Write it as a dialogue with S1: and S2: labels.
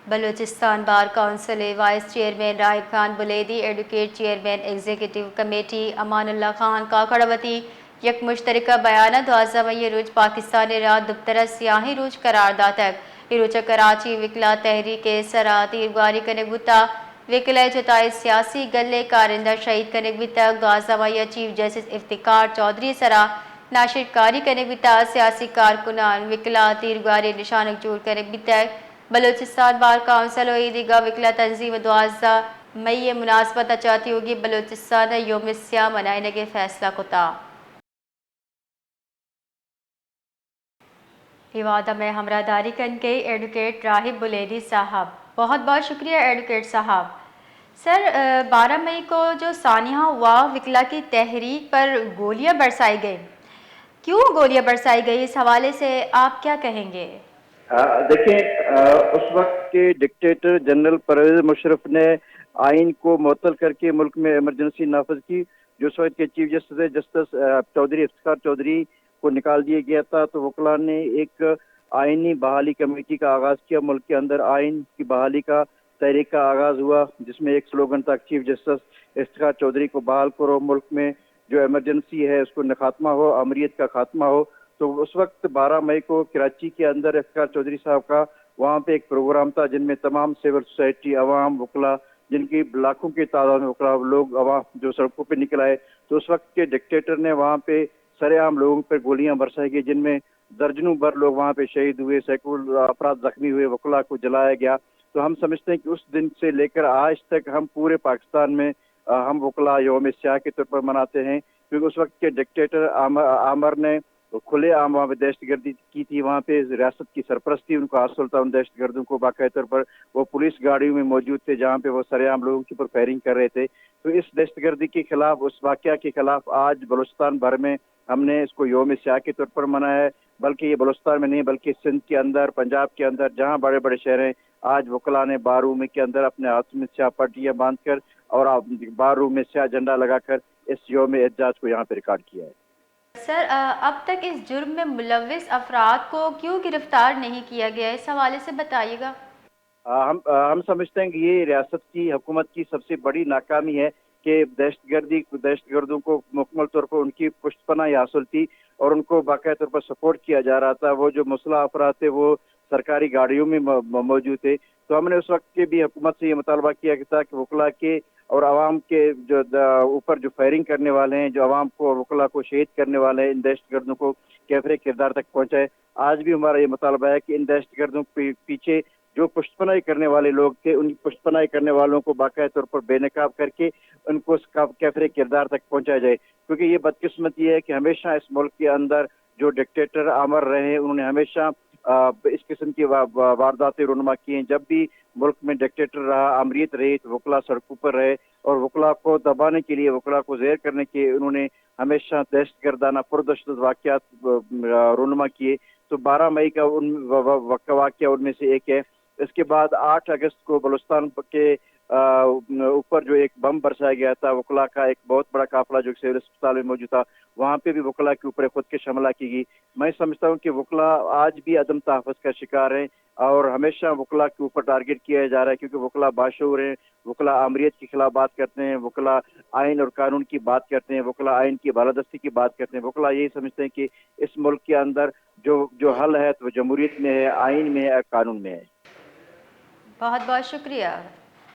S1: Balochistan bar council vice chairman Rahib Khan Buledi, advocate chairman executive committee Amanullah Khan کاکڑوتی یک مشترکہ بیانہ 12 مئی روز پاکستان رات دبترہ سیاہی روز قرار داتک روچ کراچی وکلا تحریک سرا تیرگاری کنگ بتا وکلا جتائی سیاسی گلے کارندہ شہید کنگ بتا 12 مئی چیف جسٹس افتخار چودھری سرا ناشر کاری کنگ بتا سیاسی کارکنان وکلا تیرگاری نشانک جوڑ کنگ بتا بلوچستان بار کونسل و دیگا وکلا تنظیم 12 مئی مناسبت چاہتی ہوگی بلوچستان یوم سیاہ منانے کے فیصلہ کتا وادہ میں ہمراہ داری کن کے ایڈوکیٹ راہب بلیدی صاحب، بہت بہت شکریہ ایڈوکیٹ صاحب۔ سر 12 مئی کو جو سانحہ ہوا وکلا کی تحریک پر گولیاں برسائی گئی، کیوں گولیاں برسائی گئی، اس حوالے سے آپ کیا کہیں گے؟
S2: دیکھیں، اس وقت کے ڈکٹیٹر جنرل پرویز مشرف نے آئین کو معطل کر کے ملک میں ایمرجنسی نافذ کی، جو اس وقت کے chief justice justice Chaudhry Iftikhar Chaudhry کو نکال دیا گیا تھا۔ تو وکلاء نے ایک آئینی بحالی کمیٹی کا آغاز کیا، ملک کے اندر آئین کی بحالی کا تحریک کا آغاز ہوا، جس میں ایک سلوگن تھا چیف جسٹس افتخار چودھری کو بحال کرو، ملک میں جو ایمرجنسی ہے اس کو خاتمہ ہو، آمریت کا خاتمہ ہو۔ تو اس وقت 12 مئی کو کراچی کے اندر افتخار چودھری صاحب کا وہاں پہ ایک پروگرام تھا، جن میں تمام سول سوسائٹی، عوام، وکلاء، جن کی لاکھوں کی تعداد میں وکلاء لوگ عوام جو سڑکوں پہ نکل آئے۔ تو اس وقت کے ڈکٹیٹر نے وہاں پہ سر عام لوگوں پر گولیاں برسائی گئی، جن میں درجنوں بھر لوگ وہاں پہ شہید ہوئے، سینکڑوں افراد زخمی ہوئے، وکلاء کو جلایا گیا۔ تو ہم سمجھتے ہیں کہ اس دن سے لے کر آج تک ہم پورے پاکستان میں ہم وکلاء یوم سیاہ کے طور پر مناتے ہیں، کیونکہ اس وقت کے ڈکٹیٹر عامر نے کھلے عام وہاں پہ دہشت گردی کی تھی، وہاں پہ ریاست کی سرپرستی ان کو حاصل تھا، ان دہشت گردوں کو باقاعدہ طور پر وہ پولیس گاڑیوں میں موجود تھے جہاں پہ وہ سر عام لوگوں کے اوپر فائرنگ کر رہے تھے۔ تو اس دہشت گردی کے خلاف، اس واقعہ کے خلاف آج بلوچستان بھر میں ہم نے اس کو یوم سیاہ کے طور پر منایا ہے۔ بلکہ یہ بلوچستان میں نہیں بلکہ سندھ کے اندر، پنجاب کے اندر، جہاں بڑے بڑے شہر ہیں، آج وکلاء نے بار روم کے اندر اپنے ہاتھ میں سیاہ پٹیاں باندھ کر اور بار روم میں سیاہ جھنڈا لگا کر اس یوم احتجاج کو یہاں پہ ریکارڈ کیا ہے۔
S1: سر اب تک اس جرم میں ملوث افراد کو کیوں گرفتار نہیں کیا گیا، اس حوالے سے بتائیے گا۔
S2: ہم سمجھتے ہیں کہ یہ ریاست کی حکومت کی سب سے بڑی ناکامی ہے کہ دہشت گردوں کو مکمل طور پر ان کی پشت پناہی حاصل تھی اور ان کو باقاعدہ طور پر سپورٹ کیا جا رہا تھا۔ وہ جو مسلح افراد تھے وہ سرکاری گاڑیوں میں موجود تھے۔ تو ہم نے اس وقت کے بھی حکومت سے یہ مطالبہ کیا تھا کہ وکلاء کے اور عوام کے جو اوپر جو فائرنگ کرنے والے ہیں، جو عوام کو اور وکلاء کو شہید کرنے والے ہیں، ان دہشت گردوں کو کیفر کردار تک پہنچائے۔ آج بھی ہمارا یہ مطالبہ ہے کہ ان دہشت گردوں کے پیچھے جو پشت پناہی کرنے والے لوگ تھے، ان پشت پناہی کرنے والوں کو باقاعدہ طور پر بے نقاب کر کے ان کو کیفر کردار تک پہنچایا جائے، کیونکہ یہ بدقسمتی ہے کہ ہمیشہ اس ملک کے اندر جو ڈکٹیٹر آمر رہے ہیں، انہوں نے ہمیشہ اس قسم کی وارداتیں رونما کی ہیں۔ جب بھی ملک میں ڈکٹیٹر رہا، آمریت رہی، تو وکلاء سڑکوں پر رہے اور وکلاء کو دبانے کے لیے، وکلاء کو زیر کرنے کے انہوں نے ہمیشہ دہشت گردانہ پردہشت واقعات رونما کیے۔ تو 12 مئی کا واقعہ ان میں سے ایک ہے۔ اس کے بعد 8 اگست کو بلوچستان کے اوپر جو ایک بم برسایا گیا تھا، وکلاء کا ایک بہت بڑا قافلہ جو سول اسپتال میں موجود تھا، وہاں پہ بھی وکلاء کے اوپر خودکش حملہ کی گئی۔ میں سمجھتا ہوں کہ وکلاء آج بھی عدم تحفظ کا شکار ہیں اور ہمیشہ وکلاء کے اوپر ٹارگٹ کیا جا رہا ہے، کیونکہ وکلاء باشعور ہیں، وکلاء آمریت کے خلاف بات کرتے ہیں، وکلاء آئین اور قانون کی بات کرتے ہیں، وکلاء آئین کی بالادستی کی بات کرتے ہیں۔ وکلاء یہی سمجھتے ہیں کہ اس ملک کے اندر جو حل ہے تو وہ جمہوریت میں ہے، آئین میں ہے، قانون میں ہے۔
S1: بہت بہت شکریہ۔